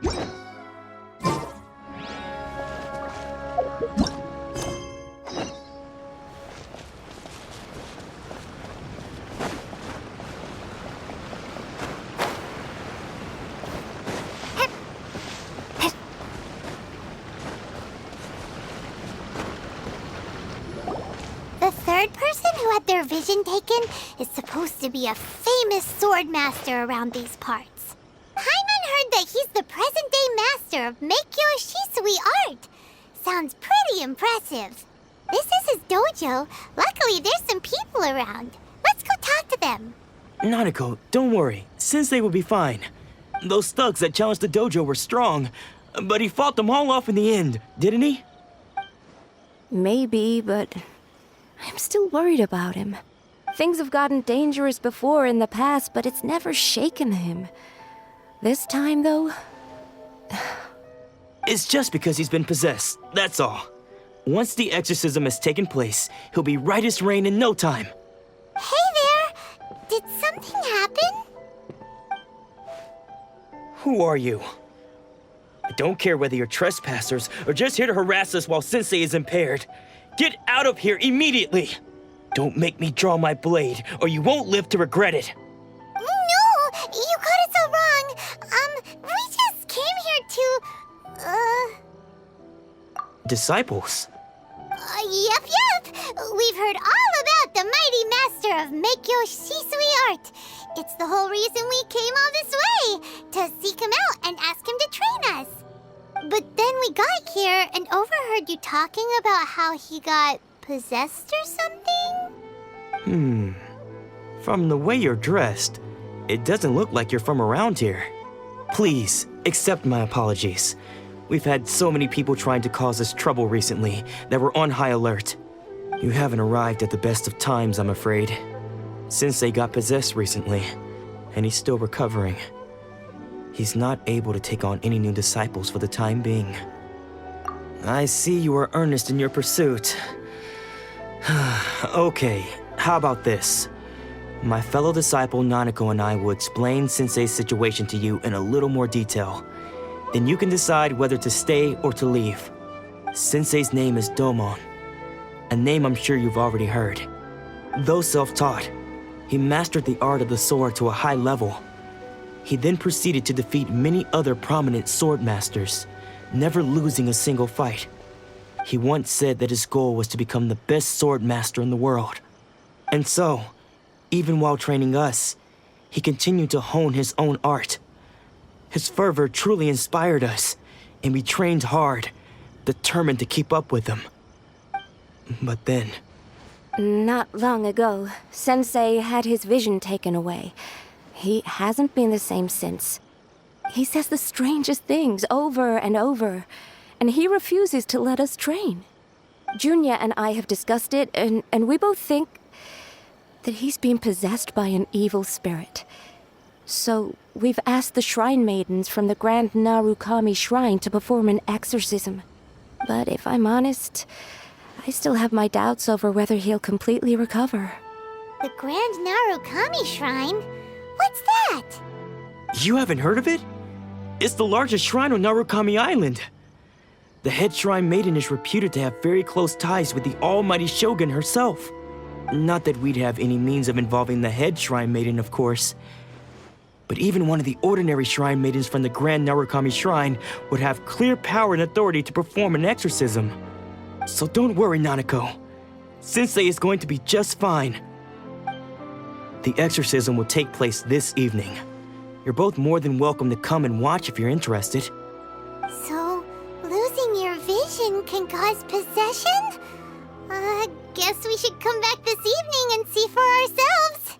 The third person who had their vision taken is supposed to be a famous swordmaster around these parts. Paimon heard that he's the present-day master of Meikyo Shisui art. Sounds pretty impressive. This is his dojo. Luckily, there's some people around. Let's go talk to them. Nanako, don't worry. Sensei will be fine. Those thugs that challenged the dojo were strong, but he fought them all off in the end, didn't he? Maybe, but I'm still worried about him. Things have gotten dangerous before in the past, but it's never shaken him. This time, though... It's just because he's been possessed, that's all. Once the exorcism has taken place, he'll be right as rain in no time. Hey there! Did something happen? Who are you? I don't care whether you're trespassers or just here to harass us while Sensei is impaired. Get out of here immediately! Don't make me draw my blade, or you won't live to regret it. No! You got it so wrong! We just came here to... Disciples? Yep! We've heard all about the mighty master of Meikyo Shisui art. It's the whole reason we came all this way, to seek him out and ask him to train us. But then we got here and overheard you talking about how he got possessed or something? From the way you're dressed, it doesn't look like you're from around here. Please, accept my apologies. We've had so many people trying to cause us trouble recently that we're on high alert. You haven't arrived at the best of times, I'm afraid. Sensei got possessed recently, and he's still recovering. He's not able to take on any new disciples for the time being. I see you are earnest in your pursuit. Okay, how about this? My fellow disciple Nanako and I will explain Sensei's situation to you in a little more detail. Then you can decide whether to stay or to leave. Sensei's name is Domon, a name I'm sure you've already heard. Though self-taught, he mastered the art of the sword to a high level. He then proceeded to defeat many other prominent swordmasters, never losing a single fight. He once said that his goal was to become the best swordmaster in the world. And so, even while training us, he continued to hone his own art. His fervor truly inspired us, and we trained hard, determined to keep up with him. But then... Not long ago, Sensei had his vision taken away. He hasn't been the same since. He says the strangest things over and over, and he refuses to let us train. Junya and I have discussed it, and we both think that he's been possessed by an evil spirit. So we've asked the shrine maidens from the Grand Narukami Shrine to perform an exorcism. But if I'm honest, I still have my doubts over whether he'll completely recover. The Grand Narukami Shrine? What's that? You haven't heard of it? It's the largest shrine on Narukami Island. The head shrine maiden is reputed to have very close ties with the almighty shogun herself. Not that we'd have any means of involving the head shrine maiden, of course. But even one of the ordinary shrine maidens from the Grand Narukami Shrine would have clear power and authority to perform an exorcism. So don't worry, Nanako. Sensei is going to be just fine. The exorcism will take place this evening. You're both more than welcome to come and watch if you're interested. So, losing your vision can cause possession? Guess we should come back this evening and see for ourselves.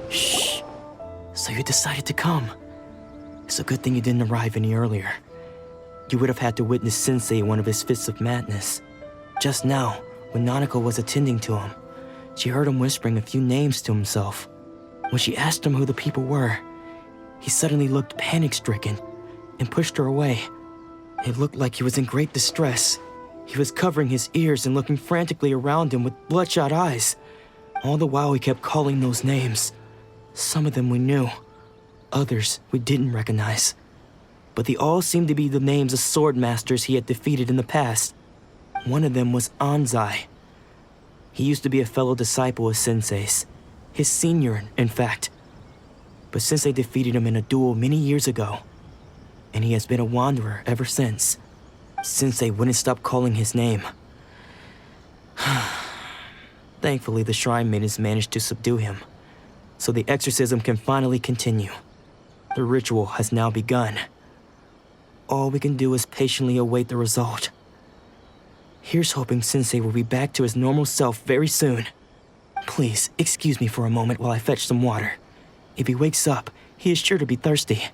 Shh. So you decided to come. It's a good thing you didn't arrive any earlier. You would have had to witness Sensei in one of his fits of madness. Just now, when Nanako was attending to him, she heard him whispering a few names to himself. When she asked him who the people were, he suddenly looked panic-stricken and pushed her away. It looked like he was in great distress. He was covering his ears and looking frantically around him with bloodshot eyes. All the while he kept calling those names. Some of them we knew, others we didn't recognize. But they all seemed to be the names of Swordmasters he had defeated in the past. One of them was Anzai. He used to be a fellow disciple of Sensei's, his senior, in fact. But Sensei defeated him in a duel many years ago, and he has been a wanderer ever since. Sensei wouldn't stop calling his name. Thankfully, the shrine maidens managed to subdue him, so the exorcism can finally continue. The ritual has now begun. All we can do is patiently await the result. Here's hoping Sensei will be back to his normal self very soon. Please, excuse me for a moment while I fetch some water. If he wakes up, he is sure to be thirsty.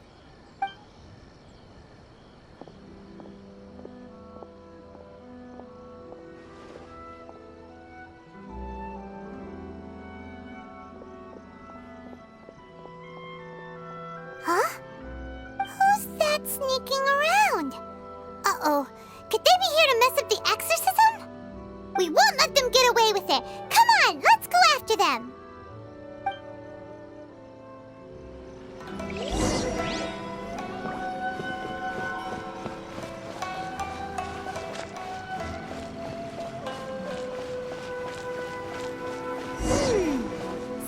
Huh? Who's that sneaking around? Uh-oh. Could they be here to mess up the exorcism? We won't let them get away with it. Come on, let's go after them.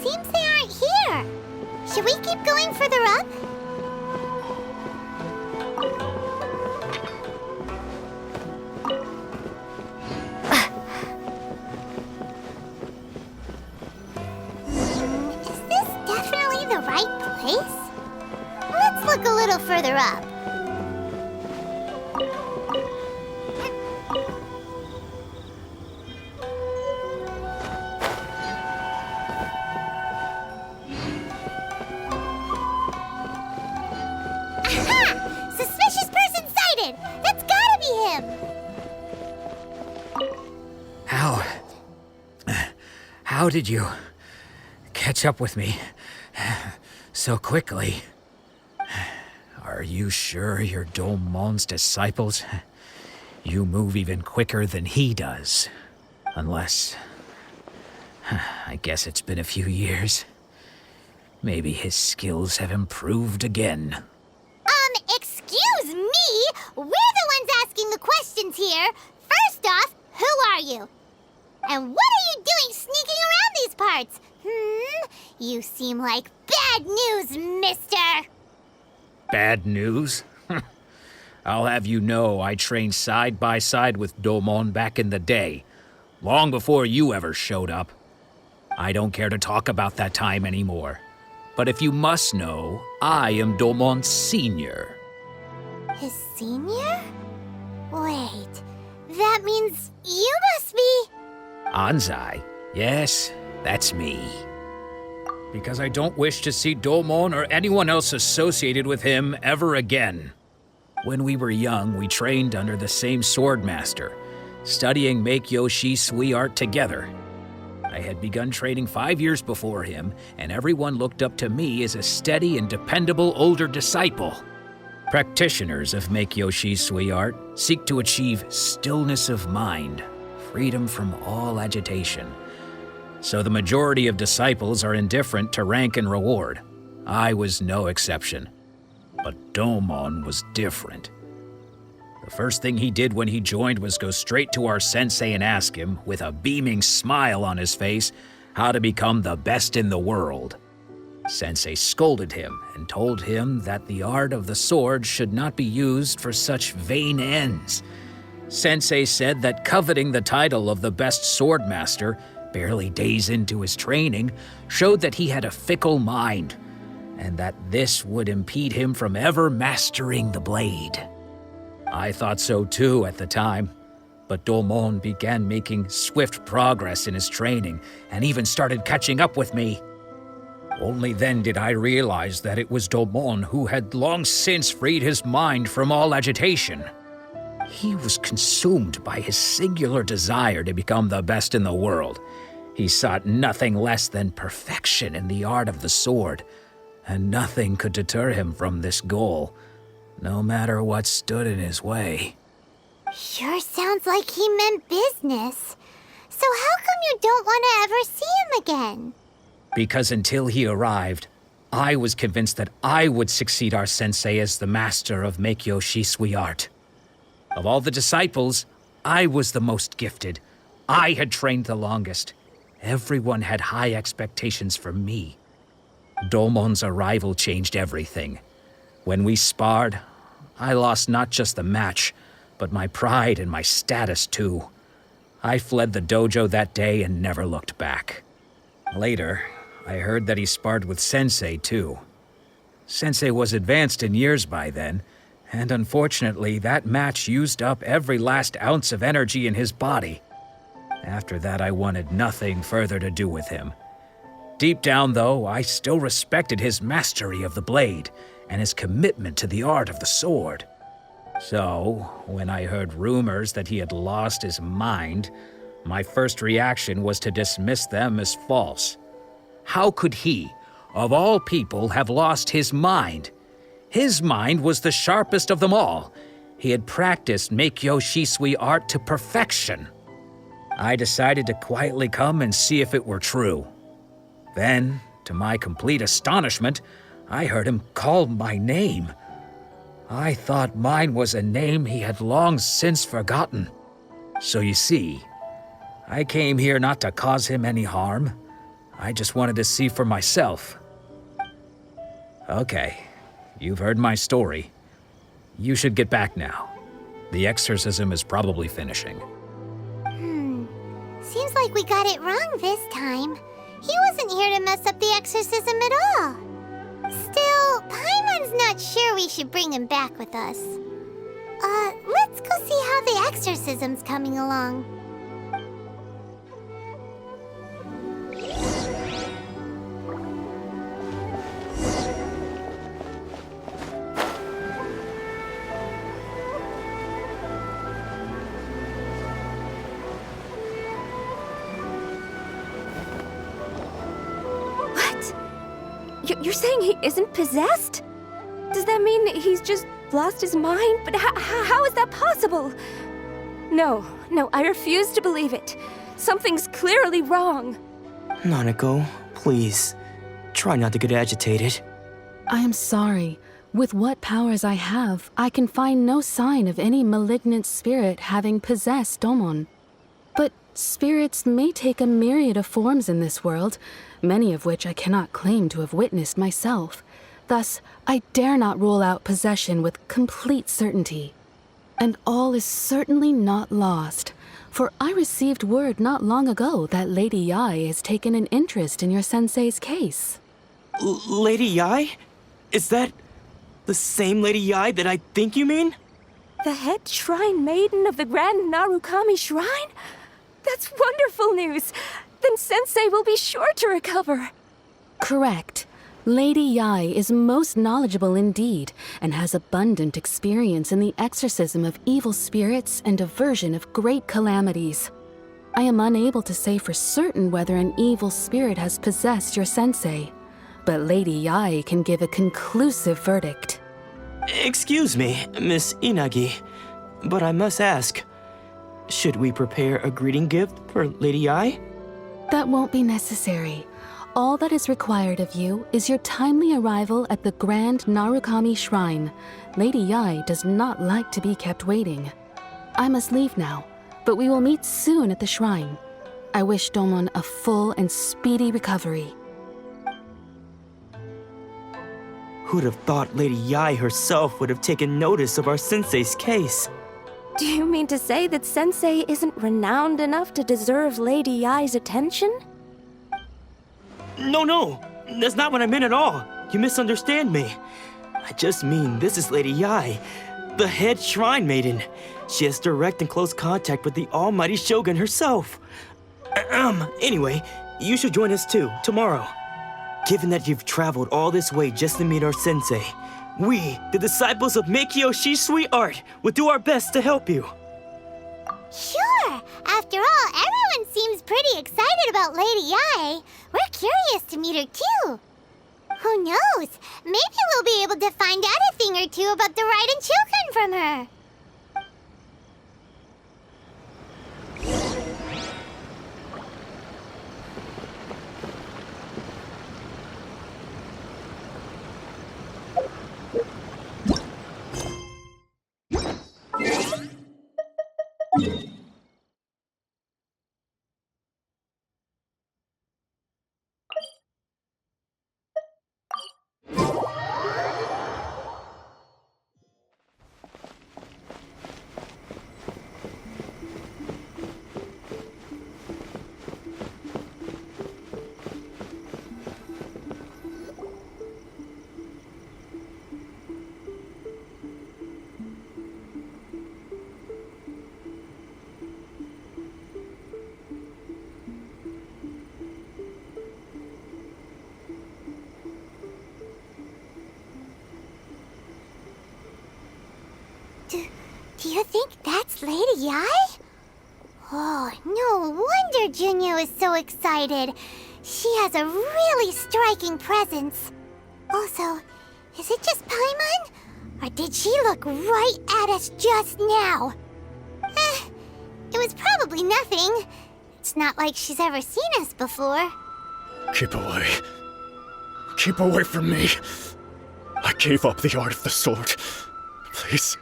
Seems they aren't here. Should we keep going further up? Is this definitely the right place? Let's look a little further up. Aha! Suspicious person sighted! That's gotta be him! How did you catch up with me so quickly? Are you sure you're Domon's disciples? You move even quicker than he does. Unless... I guess it's been a few years. Maybe his skills have improved again. Excuse me? We're the ones asking the questions here. First off, who are you? And what are you doing sneaking around these parts? You seem like bad news, mister. Bad news? I'll have you know I trained side by side with Domon back in the day, long before you ever showed up. I don't care to talk about that time anymore. But if you must know, I am Domon's senior. His senior? Wait, that means you must be... Anzai? Yes, that's me. Because I don't wish to see Domon or anyone else associated with him ever again. When we were young, we trained under the same Swordmaster, studying Meikyo Shisui art together. I had begun training 5 years before him, and everyone looked up to me as a steady and dependable older disciple. Practitioners of Meikyo Shisui art seek to achieve stillness of mind, freedom from all agitation. So the majority of disciples are indifferent to rank and reward. I was no exception. But Domon was different. The first thing he did when he joined was go straight to our sensei and ask him, with a beaming smile on his face, how to become the best in the world. Sensei scolded him and told him that the art of the sword should not be used for such vain ends. Sensei said that coveting the title of the best swordmaster, barely days into his training, showed that he had a fickle mind, and that this would impede him from ever mastering the blade. I thought so too at the time, but Domon began making swift progress in his training and even started catching up with me. Only then did I realize that it was Domon who had long since freed his mind from all agitation. He was consumed by his singular desire to become the best in the world. He sought nothing less than perfection in the art of the sword, and nothing could deter him from this goal, no matter what stood in his way. Sure sounds like he meant business. So how come you don't want to ever see him again? Because until he arrived, I was convinced that I would succeed our sensei as the master of Meikyo Shisui art. Of all the disciples, I was the most gifted. I had trained the longest. Everyone had high expectations for me. Domon's arrival changed everything. When we sparred, I lost not just the match, but my pride and my status too. I fled the dojo that day and never looked back. Later, I heard that he sparred with Sensei too. Sensei was advanced in years by then, and unfortunately that match used up every last ounce of energy in his body. After that, I wanted nothing further to do with him. Deep down, though, I still respected his mastery of the blade and his commitment to the art of the sword. So, when I heard rumors that he had lost his mind, my first reaction was to dismiss them as false. How could he, of all people, have lost his mind? His mind was the sharpest of them all. He had practiced Meikyo Shisui art to perfection. I decided to quietly come and see if it were true. Then, to my complete astonishment, I heard him call my name. I thought mine was a name he had long since forgotten. So you see, I came here not to cause him any harm. I just wanted to see for myself. Okay, you've heard my story. You should get back now. The exorcism is probably finishing. Seems like we got it wrong this time. He wasn't here to mess up the exorcism at all. Still, Paimon's not sure we should bring him back with us. Let's go see how the exorcism's coming along. You're saying he isn't possessed? Does that mean he's just lost his mind? But how is that possible? No, I refuse to believe it. Something's clearly wrong. Nanako, please, try not to get agitated. I am sorry. With what powers I have, I can find no sign of any malignant spirit having possessed Domon. But spirits may take a myriad of forms in this world, many of which I cannot claim to have witnessed myself. Thus, I dare not rule out possession with complete certainty. And all is certainly not lost, for I received word not long ago that Lady Yai has taken an interest in your sensei's case. Lady Yai? Is that the same Lady Yai that I think you mean? The head shrine maiden of the Grand Narukami Shrine? That's wonderful news! Then Sensei will be sure to recover. Correct. Lady Yai is most knowledgeable indeed, and has abundant experience in the exorcism of evil spirits and aversion of great calamities. I am unable to say for certain whether an evil spirit has possessed your sensei, but Lady Yai can give a conclusive verdict. Excuse me, Miss Inagi, but I must ask, should we prepare a greeting gift for Lady Yai? That won't be necessary. All that is required of you is your timely arrival at the Grand Narukami Shrine. Lady Yai does not like to be kept waiting. I must leave now, but we will meet soon at the shrine. I wish Domon a full and speedy recovery. Who'd have thought Lady Yai herself would have taken notice of our sensei's case? Do you mean to say that Sensei isn't renowned enough to deserve Lady Yai's attention? No, that's not what I meant at all. You misunderstand me. I just mean this is Lady Yai, the head shrine maiden. She has direct and close contact with the almighty Shogun herself. Anyway, you should join us too, tomorrow. Given that you've traveled all this way just to meet our sensei, we, the disciples of Meikyo Shisui Art, will do our best to help you. Sure! After all, everyone seems pretty excited about Lady Ai. We're curious to meet her too. Who knows? Maybe we'll be able to find out a thing or two about the Raiden children from her. Do you think that's Lady Ai? Oh, no wonder Junya is so excited. She has a really striking presence. Also, is it just Paimon? Or did she look right at us just now? It was probably nothing. It's not like she's ever seen us before. Keep away. Keep away from me. I gave up the art of the sword. Please,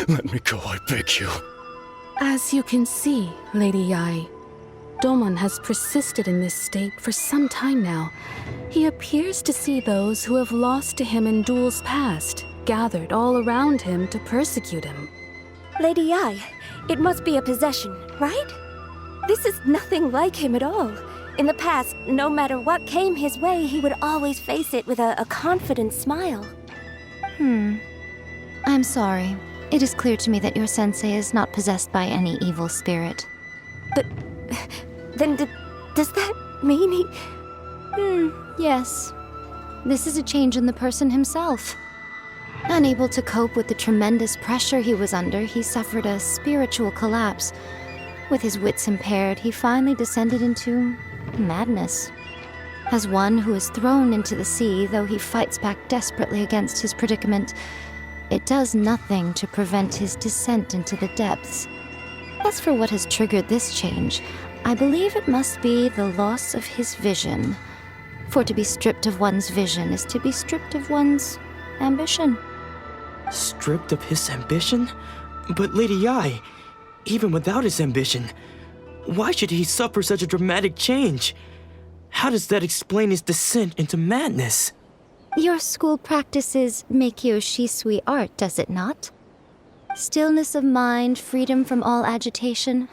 let me go, I beg you. As you can see, Lady Yai, Domon has persisted in this state for some time now. He appears to see those who have lost to him in duels past, gathered all around him to persecute him. Lady Yai, it must be a possession, right? This is nothing like him at all. In the past, no matter what came his way, he would always face it with a confident smile. I'm sorry. It is clear to me that your sensei is not possessed by any evil spirit. But then does that mean he... Yes. This is a change in the person himself. Unable to cope with the tremendous pressure he was under, he suffered a spiritual collapse. With his wits impaired, he finally descended into madness. As one who is thrown into the sea, though he fights back desperately against his predicament, it does nothing to prevent his descent into the depths. As for what has triggered this change, I believe it must be the loss of his vision. For to be stripped of one's vision is to be stripped of one's ambition. Stripped of his ambition? But Lady Yai, even without his ambition, why should he suffer such a dramatic change? How does that explain his descent into madness? Your school practices Meikyo Shisui art, does it not? Stillness of mind, freedom from all agitation.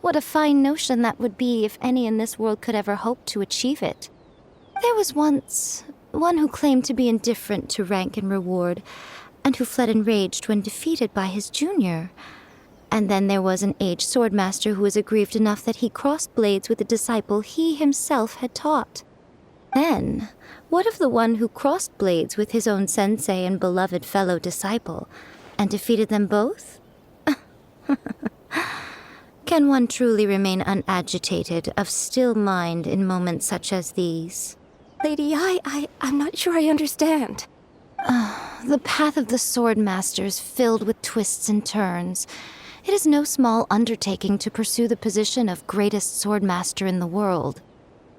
What a fine notion that would be if any in this world could ever hope to achieve it. There was once one who claimed to be indifferent to rank and reward, and who fled enraged when defeated by his junior. And then there was an aged swordmaster who was aggrieved enough that he crossed blades with a disciple he himself had taught. Then, what of the one who crossed blades with his own sensei and beloved fellow disciple, and defeated them both? Can one truly remain unagitated, of still mind in moments such as these? Lady Yai, I'm not sure I understand. The path of the Swordmaster is filled with twists and turns. It is no small undertaking to pursue the position of greatest swordmaster in the world.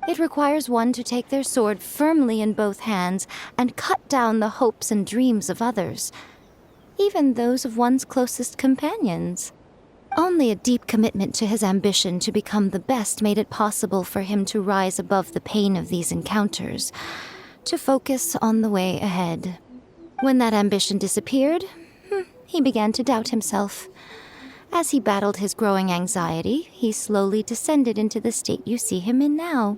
It requires one to take their sword firmly in both hands and cut down the hopes and dreams of others, even those of one's closest companions. Only a deep commitment to his ambition to become the best made it possible for him to rise above the pain of these encounters, to focus on the way ahead. When that ambition disappeared, he began to doubt himself. As he battled his growing anxiety, he slowly descended into the state you see him in now.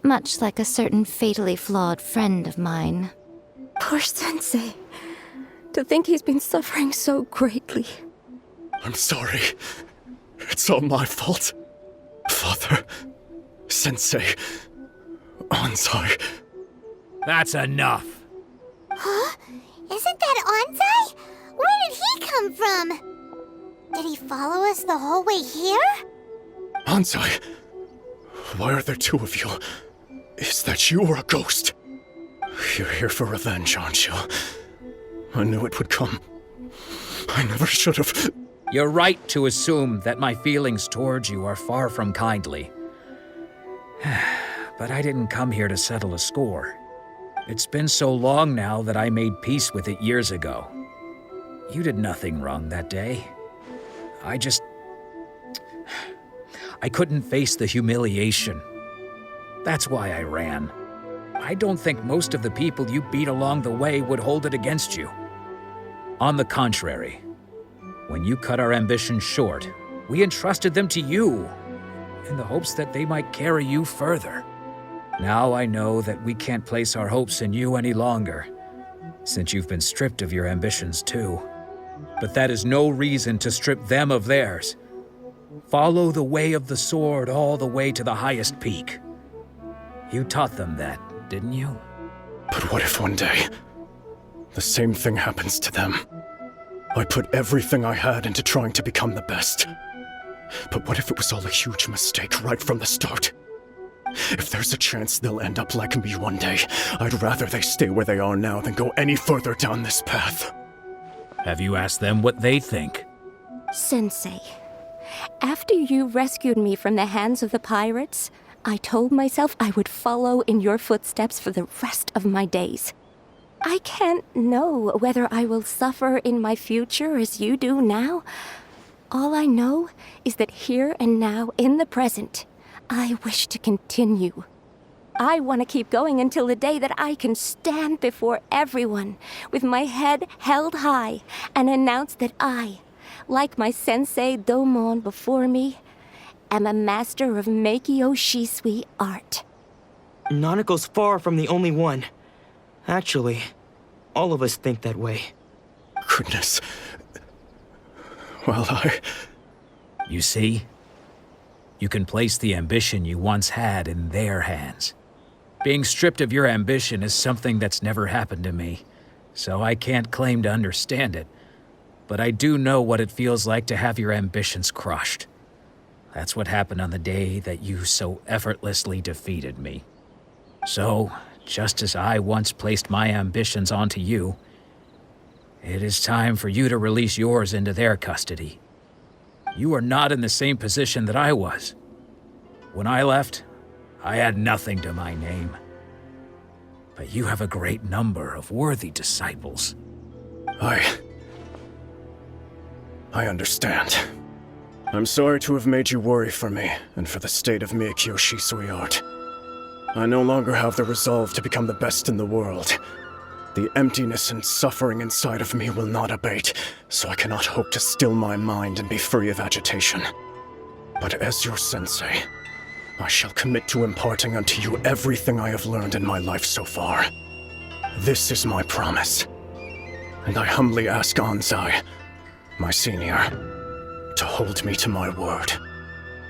Much like a certain fatally flawed friend of mine. Poor Sensei. To think he's been suffering so greatly. I'm sorry. It's all my fault. Father, Sensei, Ansai. That's enough. Huh? Isn't that Ansai? Where did he come from? Did he follow us the whole way here? Ansai, why are there two of you? Is that you or a ghost? You're here for revenge, aren't you? I knew it would come. I never should have. You're right to assume that my feelings towards you are far from kindly. But I didn't come here to settle a score. It's been so long now that I made peace with it years ago. You did nothing wrong that day. I couldn't face the humiliation. That's why I ran. I don't think most of the people you beat along the way would hold it against you. On the contrary, when you cut our ambitions short, we entrusted them to you, in the hopes that they might carry you further. Now I know that we can't place our hopes in you any longer, since you've been stripped of your ambitions too. But that is no reason to strip them of theirs. Follow the way of the sword all the way to the highest peak. You taught them that, didn't you? But what if one day, the same thing happens to them? I put everything I had into trying to become the best. But what if it was all a huge mistake right from the start? If there's a chance they'll end up like me one day, I'd rather they stay where they are now than go any further down this path. Have you asked them what they think? Sensei, after you rescued me from the hands of the pirates, I told myself I would follow in your footsteps for the rest of my days. I can't know whether I will suffer in my future as you do now. All I know is that here and now, in the present, I wish to continue. I want to keep going until the day that I can stand before everyone with my head held high and announce that I, like my sensei Domon before me, am a master of Meikyo Shisui art. Nanako's far from the only one. Actually, all of us think that way. Goodness. Well, You see? You can place the ambition you once had in their hands. Being stripped of your ambition is something that's never happened to me, so I can't claim to understand it. But I do know what it feels like to have your ambitions crushed. That's what happened on the day that you so effortlessly defeated me. So, just as I once placed my ambitions onto you, it is time for you to release yours into their custody. You are not in the same position that I was. When I left, I had nothing to my name. But you have a great number of worthy disciples. I understand. I'm sorry to have made you worry for me, and for the state of Meikyo Shisui art. I no longer have the resolve to become the best in the world. The emptiness and suffering inside of me will not abate, so I cannot hope to still my mind and be free of agitation. But as your sensei, I shall commit to imparting unto you everything I have learned in my life so far. This is my promise. And I humbly ask Ansai, my senior, to hold me to my word.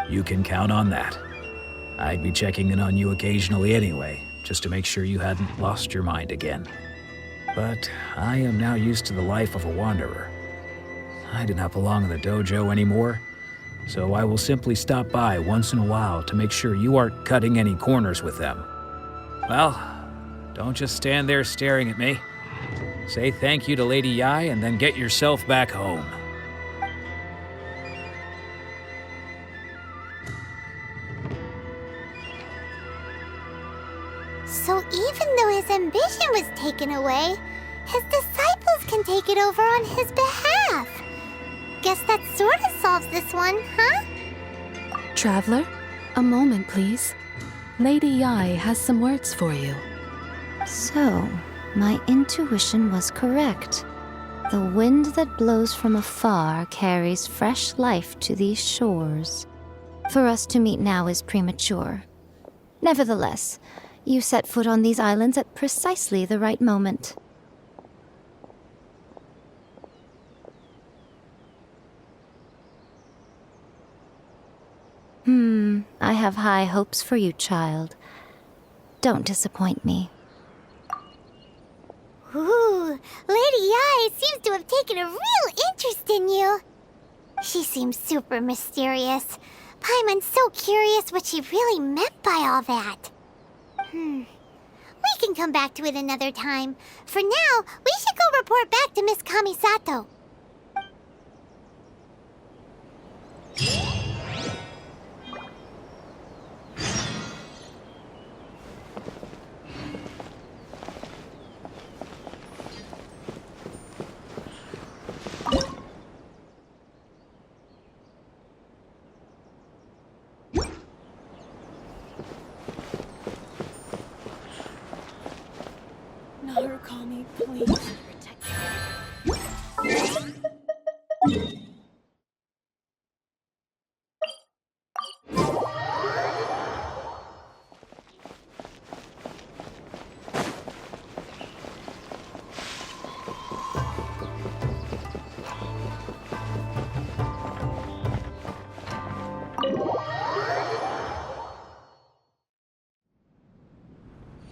You can count on that. I'd be checking in on you occasionally anyway, just to make sure you hadn't lost your mind again. But I am now used to the life of a wanderer. I do not belong in the dojo anymore, so I will simply stop by once in a while to make sure you aren't cutting any corners with them. Well, don't just stand there staring at me. Say thank you to Lady Yai and then get yourself back home. So even though his ambition was taken away, his disciples can take it over on his behalf. Guess that sort of solves this one, huh? Traveler, a moment, please. Lady Yai has some words for you. So, my intuition was correct. The wind that blows from afar carries fresh life to these shores. For us to meet now is premature. Nevertheless, you set foot on these islands at precisely the right moment. I have high hopes for you, child. Don't disappoint me. Ooh, Lady Yae seems to have taken a real interest in you. She seems super mysterious. Paimon's so curious what she really meant by all that. We can come back to it another time. For now, we should go report back to Miss Kamisato. Narukami, please.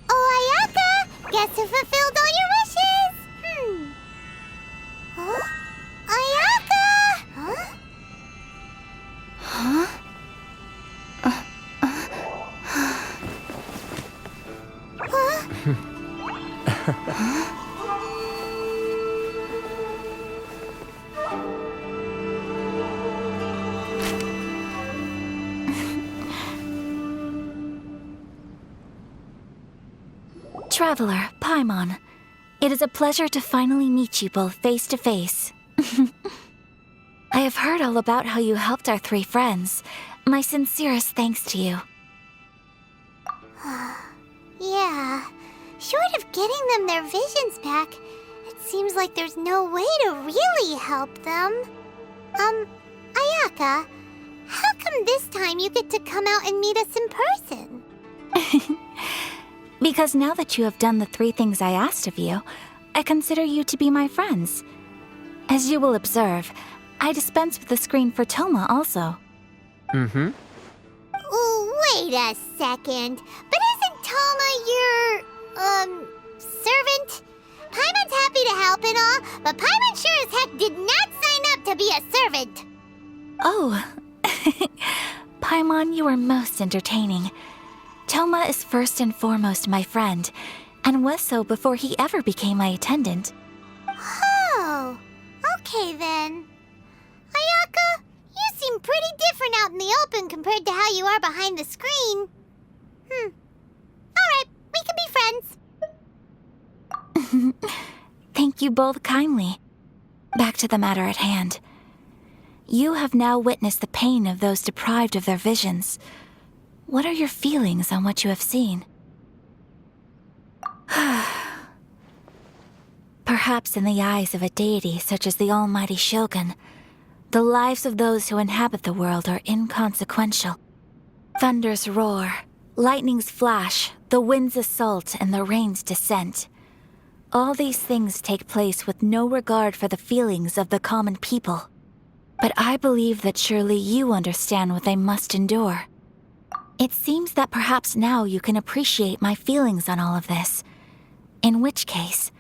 Oh, Ayaka! Guess who fulfilled all your wishes? Huh? Ayaka! Huh? Traveler, Paimon, it is a pleasure to finally meet you both face to face. I have heard all about how you helped our three friends. My sincerest thanks to you. Yeah. Short of getting them their visions back, it seems like there's no way to really help them. Ayaka, how come this time you get to come out and meet us in person? Because now that you have done the three things I asked of you, I consider you to be my friends. As you will observe, I dispense with the screen for Toma also. Mm-hmm. Oh, wait a second. But isn't Toma your, servant? Paimon's happy to help and all, but Paimon sure as heck did not sign up to be a servant. Oh. Paimon, you are most entertaining. Toma is first and foremost my friend, and was so before he ever became my attendant. Oh, okay then. Ayaka, you seem pretty different out in the open compared to how you are behind the screen. Alright, we can be friends. Thank you both kindly. Back to the matter at hand. You have now witnessed the pain of those deprived of their visions. What are your feelings on what you have seen? Perhaps in the eyes of a deity such as the almighty Shogun, the lives of those who inhabit the world are inconsequential. Thunders roar, lightnings flash, the winds assault, and the rains descent. All these things take place with no regard for the feelings of the common people. But I believe that surely you understand what they must endure. It seems that perhaps now you can appreciate my feelings on all of this. In which case,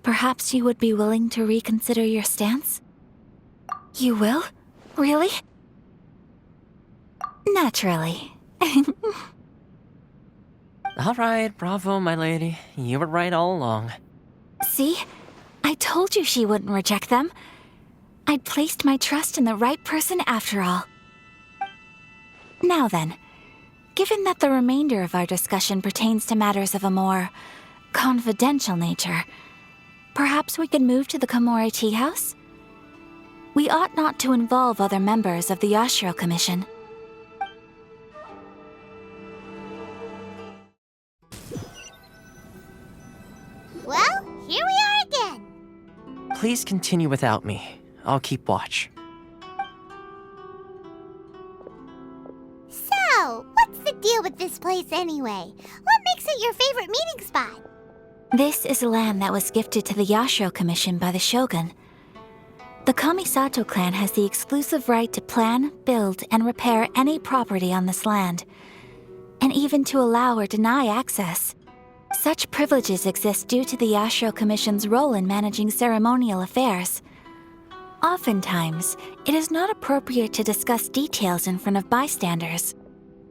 perhaps you would be willing to reconsider your stance? You will? Really? Naturally. All right, bravo, my lady. You were right all along. See? I told you she wouldn't reject them. I'd placed my trust in the right person after all. Now then, given that the remainder of our discussion pertains to matters of a more confidential nature, perhaps we could move to the Komori Tea House? We ought not to involve other members of the Yashiro Commission. Well, here we are again. Please continue without me. I'll keep watch. So, what's the deal with this place anyway? What makes it your favorite meeting spot? This is land that was gifted to the Yashiro Commission by the Shogun. The Kamisato clan has the exclusive right to plan, build, and repair any property on this land. and even to allow or deny access. Such privileges exist due to the Yashiro Commission's role in managing ceremonial affairs. Oftentimes, it is not appropriate to discuss details in front of bystanders.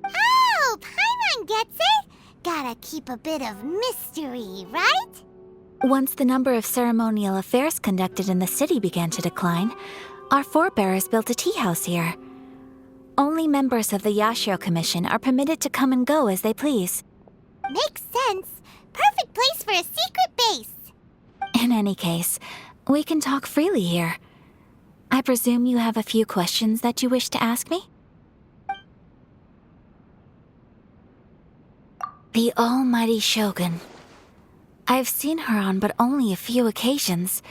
Oh, Paimon gets it! Gotta keep a bit of mystery, right? Once the number of ceremonial affairs conducted in the city began to decline, our forebears built a tea house here. Only members of the Yashiro Commission are permitted to come and go as they please. Makes sense. Perfect place for a secret base. In any case, we can talk freely here. I presume you have a few questions that you wish to ask me? The almighty Shogun. I've seen her on but only a few occasions,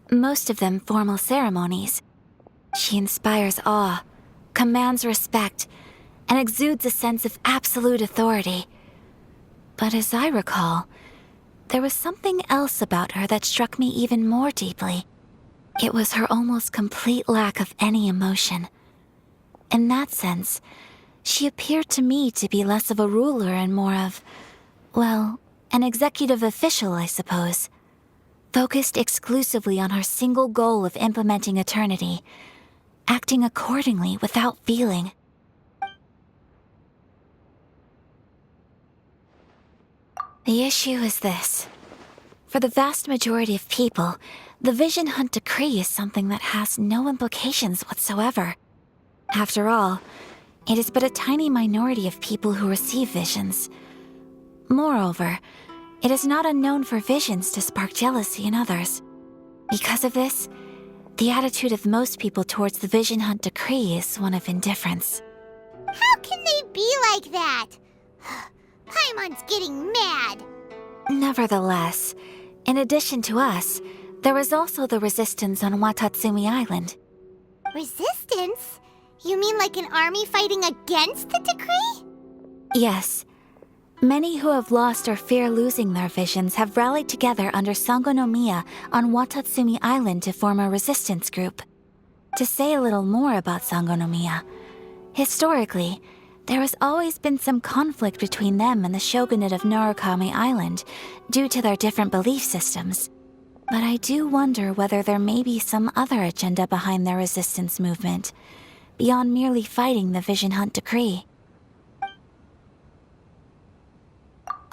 most of them formal ceremonies. She inspires awe, commands respect, and exudes a sense of absolute authority. But as I recall, there was something else about her that struck me even more deeply. It was her almost complete lack of any emotion. In that sense, she appeared to me to be less of a ruler and more of, well, an executive official, I suppose. Focused exclusively on her single goal of implementing eternity, acting accordingly without feeling. The issue is this. For the vast majority of people, the Vision Hunt Decree is something that has no implications whatsoever. After all, it is but a tiny minority of people who receive visions. Moreover, it is not unknown for visions to spark jealousy in others. Because of this, the attitude of most people towards the Vision Hunt Decree is one of indifference. How can they be like that? Paimon's getting mad. Nevertheless, in addition to us, there is also the resistance on Watatsumi Island. Resistance? You mean like an army fighting against the decree? Yes. Many who have lost or fear losing their visions have rallied together under Sangonomiya on Watatsumi Island to form a resistance group. To say a little more about Sangonomiya, historically, there has always been some conflict between them and the shogunate of Narukami Island due to their different belief systems. But I do wonder whether there may be some other agenda behind their resistance movement, beyond merely fighting the Vision Hunt Decree.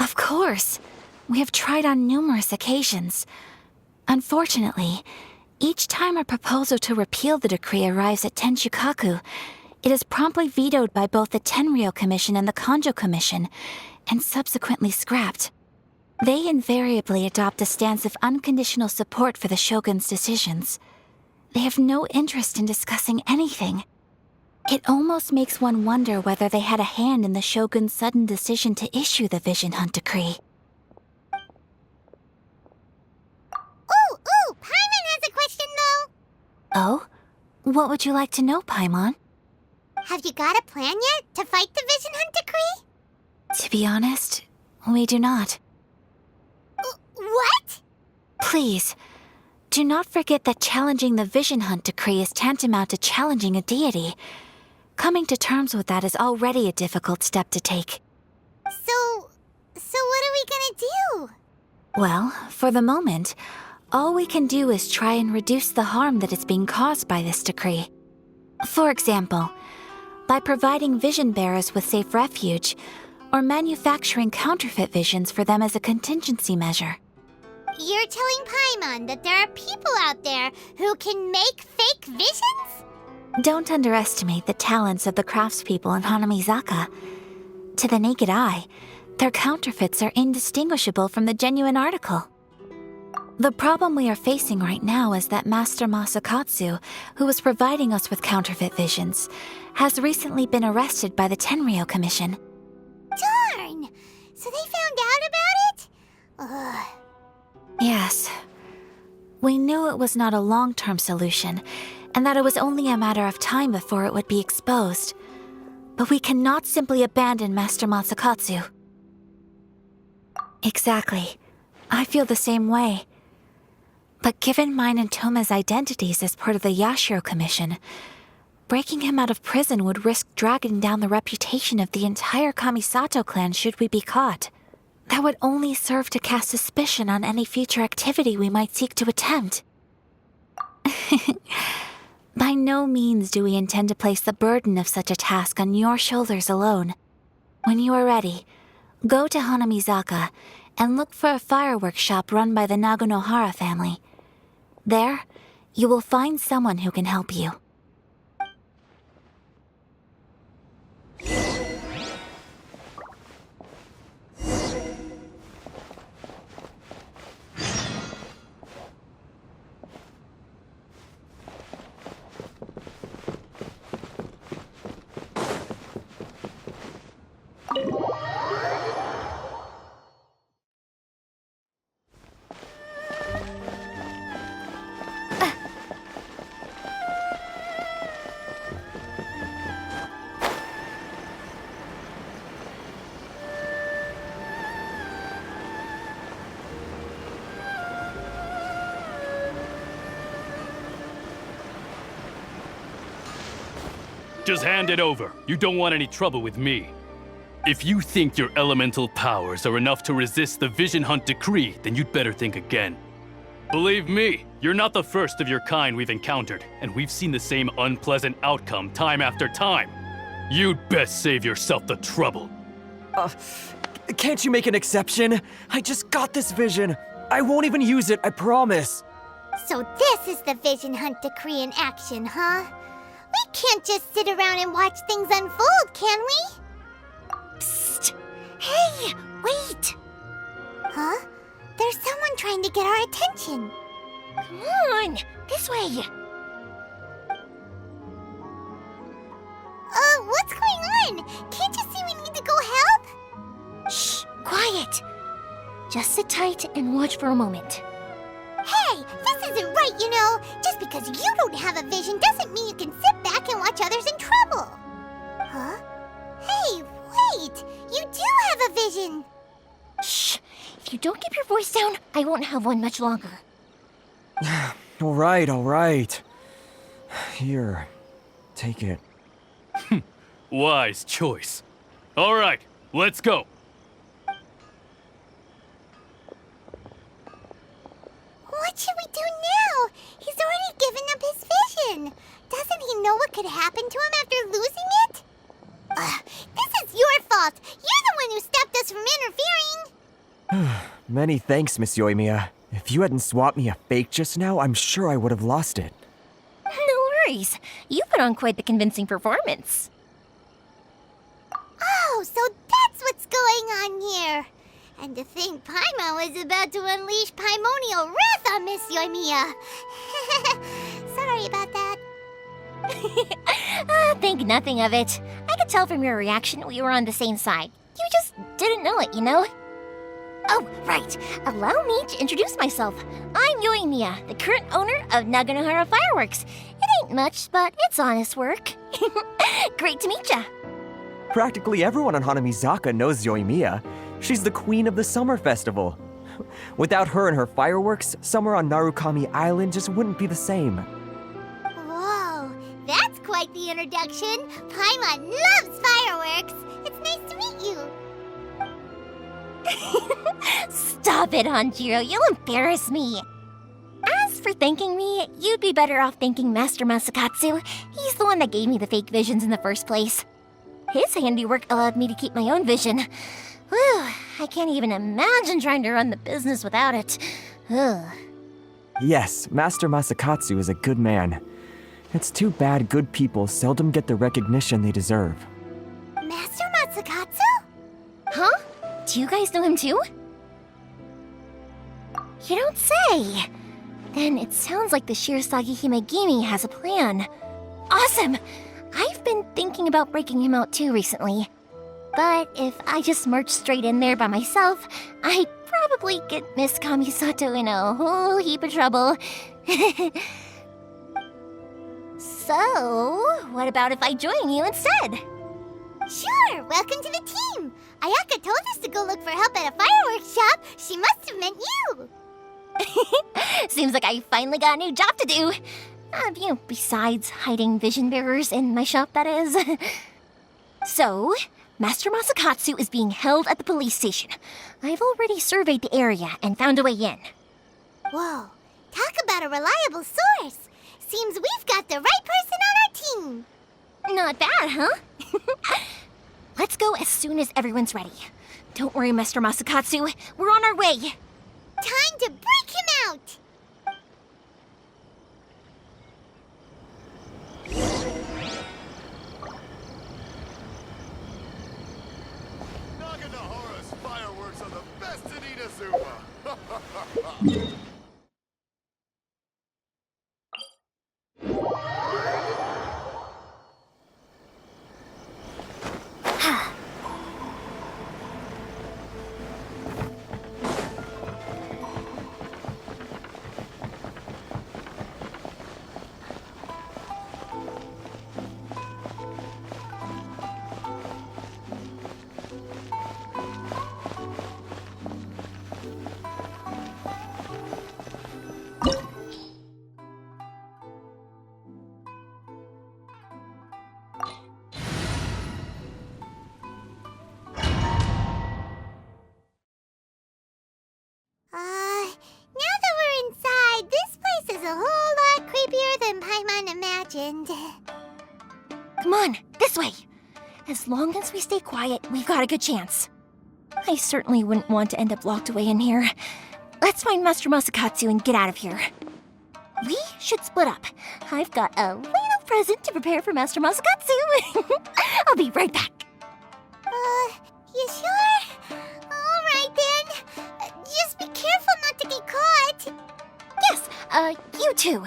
Of course! We have tried on numerous occasions. Unfortunately, each time a proposal to repeal the decree arrives at Tenshukaku, it is promptly vetoed by both the Tenryou Commission and the Kanjo Commission, and subsequently scrapped. They invariably adopt a stance of unconditional support for the Shogun's decisions. They have no interest in discussing anything. It almost makes one wonder whether they had a hand in the Shogun's sudden decision to issue the Vision Hunt Decree. Ooh, Paimon has a question though. Oh? What would you like to know, Paimon? Have you got a plan yet to fight the Vision Hunt Decree? To be honest, we do not. What? Please, do not forget that challenging the Vision Hunt Decree is tantamount to challenging a deity. Coming to terms with that is already a difficult step to take. So what are we gonna do? Well, for the moment, all we can do is try and reduce the harm that is being caused by this decree. For example, by providing vision bearers with safe refuge, or manufacturing counterfeit visions for them as a contingency measure. You're telling Paimon that there are people out there who can make fake visions? Don't underestimate the talents of the craftspeople in Hanamizaka. To the naked eye, their counterfeits are indistinguishable from the genuine article. The problem we are facing right now is that Master Masakatsu, who was providing us with counterfeit visions, has recently been arrested by the Tenryou Commission. Darn! So they found out about it? Ugh. Yes. We knew it was not a long-term solution, and that it was only a matter of time before it would be exposed. But we cannot simply abandon Master Masakatsu. Exactly. I feel the same way. But given mine and Toma's identities as part of the Yashiro Commission, breaking him out of prison would risk dragging down the reputation of the entire Kamisato clan should we be caught. That would only serve to cast suspicion on any future activity we might seek to attempt. By no means do we intend to place the burden of such a task on your shoulders alone. When you are ready, go to Hanamizaka and look for a fireworks shop run by the Naganohara family. There, you will find someone who can help you. Just hand it over. You don't want any trouble with me. If you think your elemental powers are enough to resist the Vision Hunt decree, then you'd better think again. Believe me, you're not the first of your kind we've encountered, and we've seen the same unpleasant outcome time after time. You'd best save yourself the trouble. Can't you make an exception? I just got this vision. I won't even use it, I promise. So this is the Vision Hunt decree in action, huh? We can't just sit around and watch things unfold, can we? Psst! Hey, wait! Huh? There's someone trying to get our attention. Come on, this way. What's going on? Can't you see we need to go help? Shh, quiet. Just sit tight and watch for a moment. Hey, this isn't right, you know. Just because you don't have a vision doesn't mean you can sit back and watch others in trouble. Huh? Hey, wait! You do have a vision! Shh! If you don't keep your voice down, I won't have one much longer. All right. Here, take it. Wise choice. All right, let's go. What should we do now? He's already given up his vision. Doesn't he know what could happen to him after losing it? This is your fault. You're the one who stopped us from interfering. Many thanks, Miss Yoimiya. If you hadn't swapped me a fake just now, I'm sure I would have lost it. No worries. You put on quite the convincing performance. Oh, so that's what's going on here. And to think Paimon was about to unleash Paimonial wrath on Miss Yoimiya. Sorry about that. Think nothing of it. I could tell from your reaction we were on the same side. You just didn't know it, you know? Oh, right. Allow me to introduce myself. I'm Yoimiya, the current owner of Naganohara Fireworks. It ain't much, but it's honest work. Great to meet ya. Practically everyone on Hanamizaka knows Yoimiya. She's the queen of the summer festival. Without her and her fireworks, summer on Narukami Island just wouldn't be the same. Whoa, that's quite the introduction. Paimon loves fireworks. It's nice to meet you. Stop it, Hanjiro. You'll embarrass me. As for thanking me, you'd be better off thanking Master Masakatsu. He's the one that gave me the fake visions in the first place. His handiwork allowed me to keep my own vision. Whew, I can't even imagine trying to run the business without it. Ugh. Yes, Master Masakatsu is a good man. It's too bad good people seldom get the recognition they deserve. Master Matsukatsu? Huh? Do you guys know him too? You don't say! Then it sounds like the Shirasagi Himegimi has a plan. Awesome! I've been thinking about breaking him out too recently. But if I just march straight in there by myself, I'd probably get Miss Kamisato in a whole heap of trouble. So, what about if I join you instead? Sure, welcome to the team. Ayaka told us to go look for help at a fireworks shop. She must have meant you. Seems like I finally got a new job to do. Besides hiding vision bearers in my shop, that is. So, Master Masakatsu is being held at the police station. I've already surveyed the area and found a way in. Whoa, talk about a reliable source. Seems we've got the right person on our team. Not bad, huh? Let's go as soon as everyone's ready. Don't worry, Master Masakatsu. We're on our way. Time to break him out. Naganohara's fireworks are the best in Inazuma. Now that we're inside, this place is a whole lot creepier than Paimon imagined. Come on, this way. As long as we stay quiet, we've got a good chance. I certainly wouldn't want to end up locked away in here. Let's find Master Masakatsu and get out of here. We should split up. I've got a little present to prepare for Master Masakatsu. I'll be right back. You sure? All right then. Just be careful not to get caught. Yes, you too.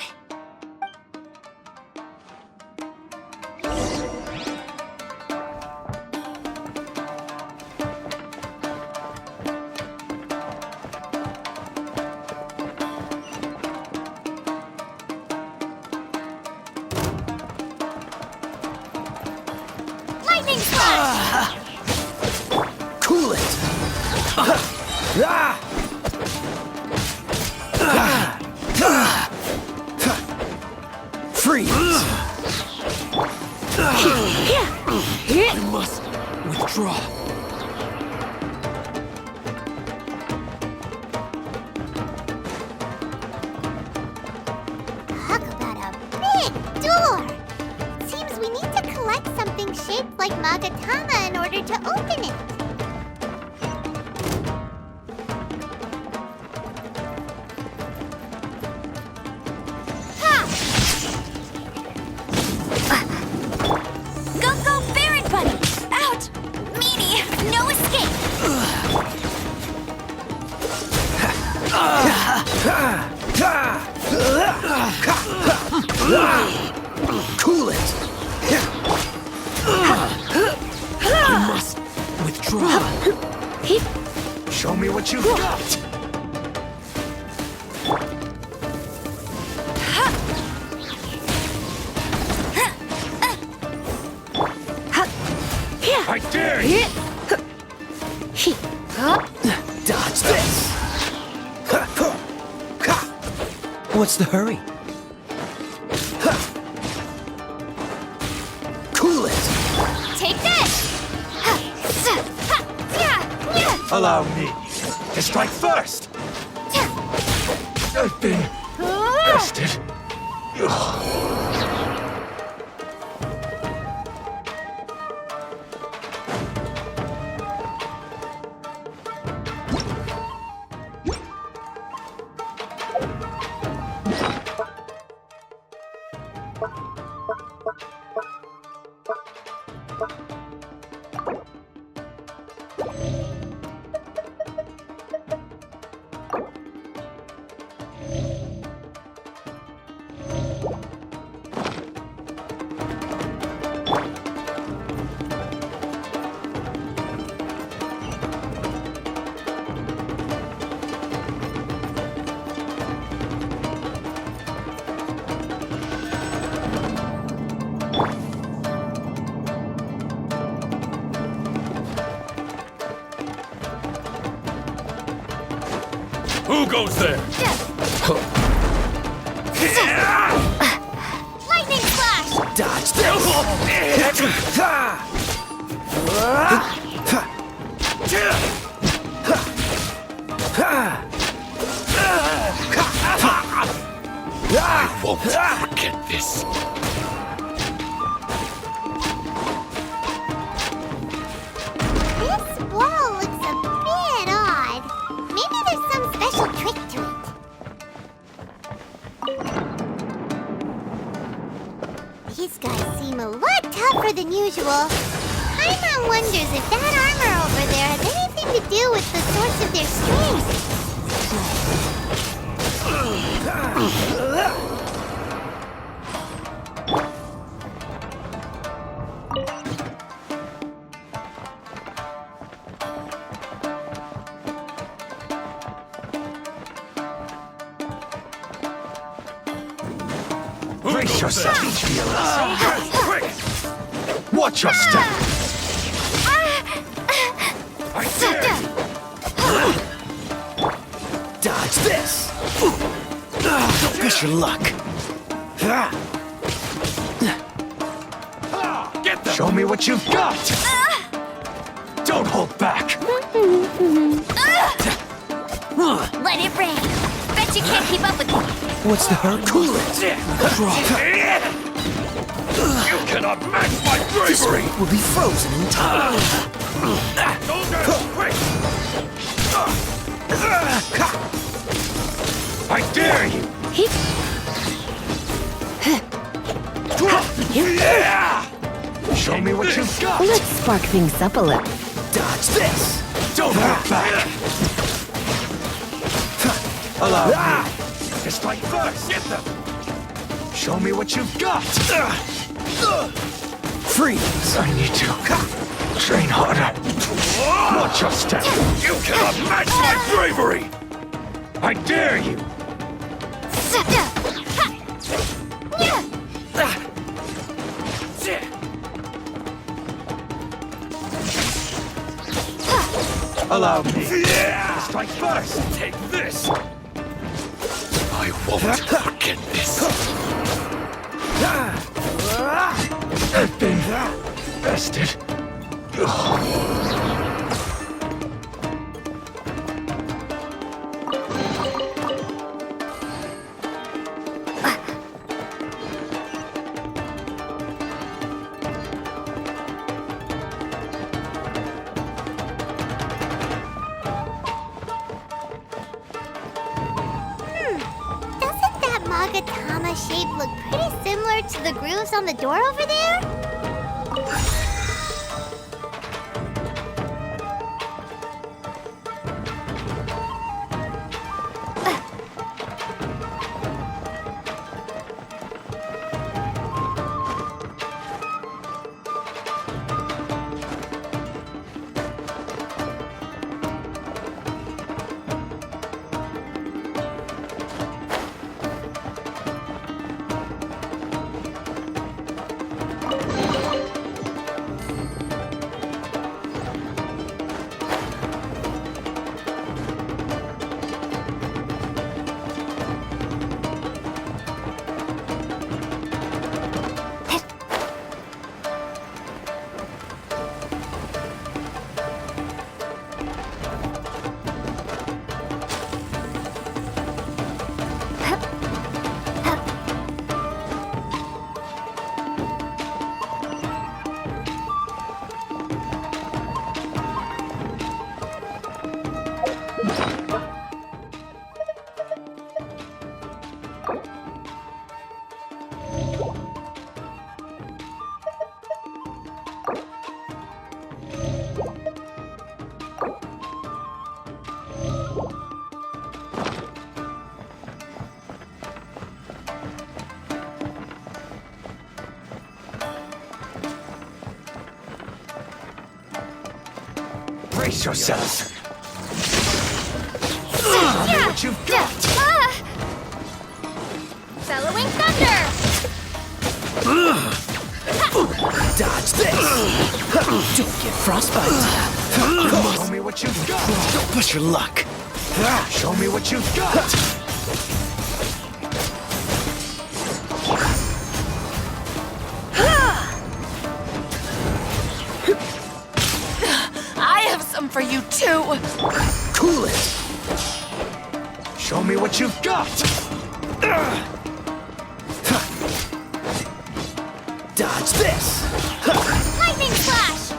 Lightning flash! Cool it! Freeze! I must withdraw. Talk about a big door. Seems we need to collect something shaped like Magatama in order to open it. Go, go, Baron Bunny! Out! Meanie, no escape! Cool it! I must withdraw. Show me what you've got! I dare you! Dodge this! What's the hurry? Cool it! Take this! Allow me to strike first! I've been bested. Who goes there? Dodge this! I won't forget this. This wall looks a bit odd. Maybe there's some special trick to it. These guys seem a lot tougher than usual. Paimon wonders if that armor over there has anything to do with the source of their strength. Brace yourself, fearless. Quick! Watch your step! I dare you! Dodge this! Don't push your luck. Get them! Show me what you've got! Don't hold back! Let it rain. Bet you can't keep up with me. What's the hurt? Cool it! You cannot match my This bravery! ring will be frozen in time. Quick! I dare you! Show me what you've got! Let's spark things up a little. Dodge this! Don't hold back! Allow me! Just like first! Get them! Show me what you've got! Freeze! I need to train harder. Watch your step! You cannot match my bravery! I dare you! Allow me! Strike first! Take this! I won't forget this! I've been bested. Doesn't that Magatama shape look pretty similar to the grooves on the door over there? Brace yourselves! Show me what you've got! Bellowing thunder! Dodge this! Don't get frostbite! Show me what you've got! Don't push your luck! Show me what you've got! for you too! Cool it! Show me what you've got! Dodge this! Lightning Flash!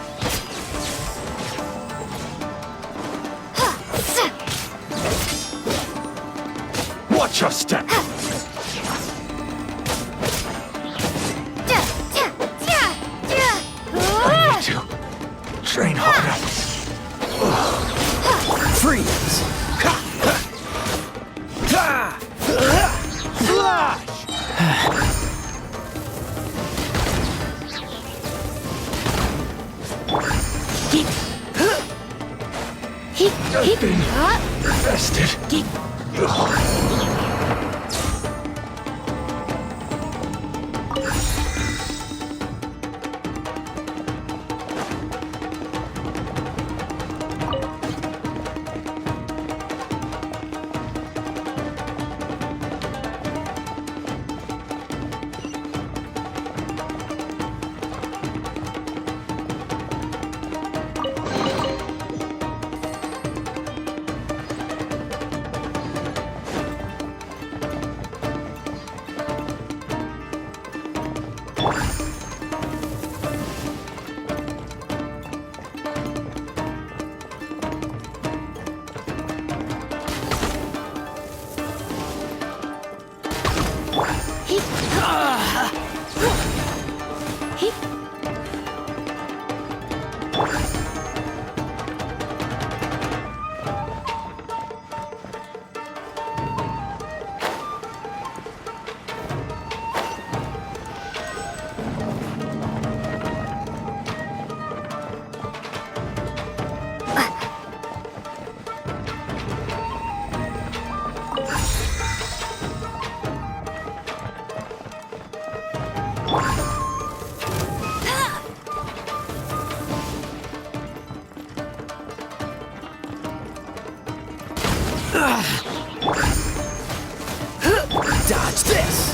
Watch your step! I need to train harder. Freeze! Flash! I've been infested. Dodge this!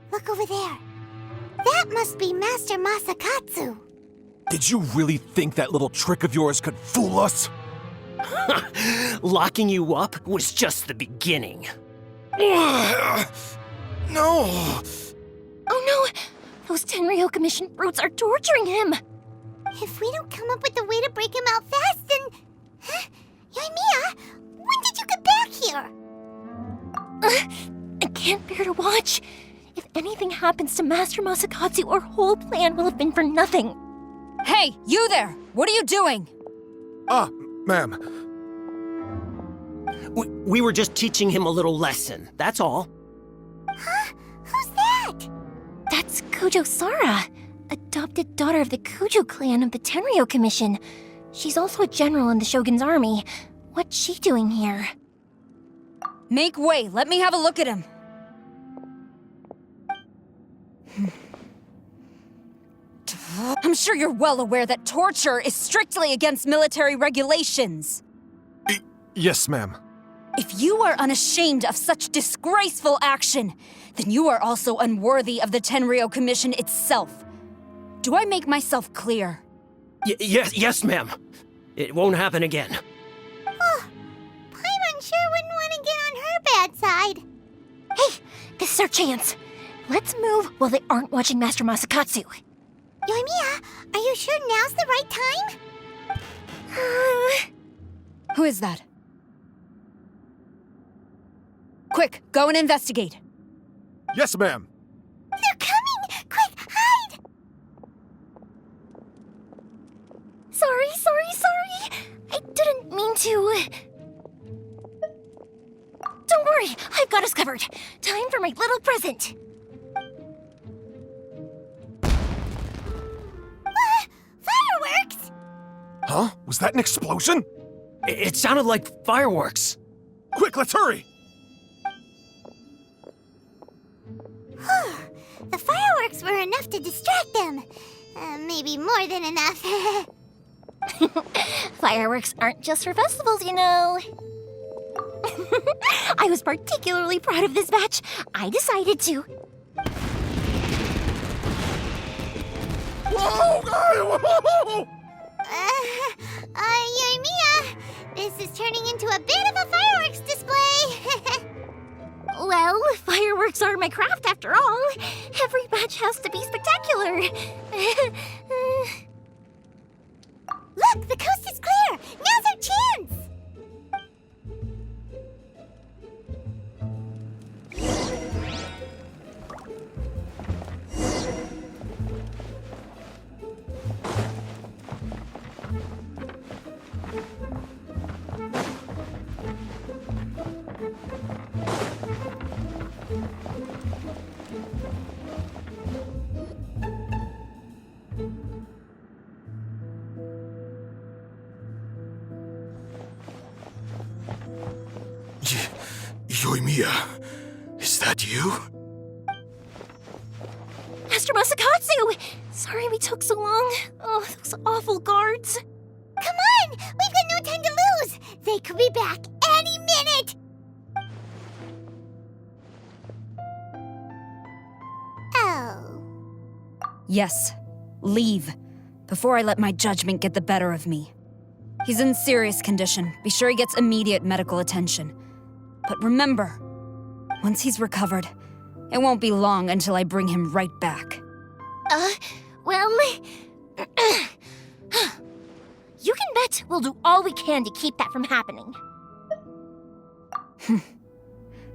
Look over there. That must be Master Masakatsu. Did you really think that little trick of yours could fool us? Locking you up was just the beginning. No! Oh no! Those Tenryo Commission brutes are torturing him! If we don't come up with a way to break him out fast, then... Huh? Yoimiya, when did you get back here? I can't bear to watch. If anything happens to Master Masakatsu, our whole plan will have been for nothing. Hey, you there! What are you doing? Ma'am. We were just teaching him a little lesson, that's all. Huh? Who's that? That's Kujo Sara, adopted daughter of the Kujo clan of the Tenryo Commission. She's also a general in the Shogun's army. What's she doing here? Make way, let me have a look at him. I'm sure you're well aware that torture is strictly against military regulations. Yes, ma'am. If you are unashamed of such disgraceful action, then you are also unworthy of the Tenryo Commission itself. Do I make myself clear? Yes, ma'am. It won't happen again. Oh, Paimon sure wouldn't want to get on her bad side. Hey, this is our chance. Let's move while they aren't watching Master Masakatsu. Yoimiya, are you sure now's the right time? Who is that? Quick, go and investigate. Yes, ma'am. They're coming! Quick, hide! Sorry. I didn't mean to. Don't worry, I've got us covered. Time for my little present. Fireworks! Huh? Was that an explosion? It sounded like fireworks. Quick, let's hurry! The fireworks were enough to distract them. Maybe more than enough. Fireworks aren't just for festivals, you know. I was particularly proud of this batch. I decided to. Whoa! Yoimiya, this is turning into a bit of a fireworks display. Well, fireworks are my craft after all. Every batch has to be spectacular. Look, the coast is clear. Now's our chance. Yoimiya, is that you? Master Masakatsu! Sorry we took so long. Oh, those awful guards. Come on! We've got no time to lose! They could be back any minute! Oh. Yes, leave. Before I let my judgment get the better of me. He's in serious condition. Be sure he gets immediate medical attention. But remember, once he's recovered, it won't be long until I bring him right back. Well... You can bet we'll do all we can to keep that from happening.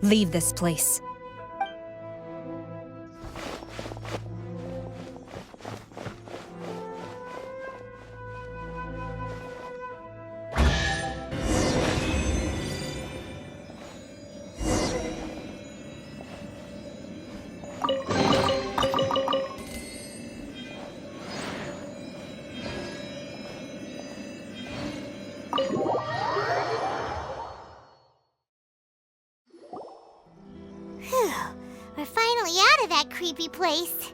Leave this place. We're finally out of that creepy place.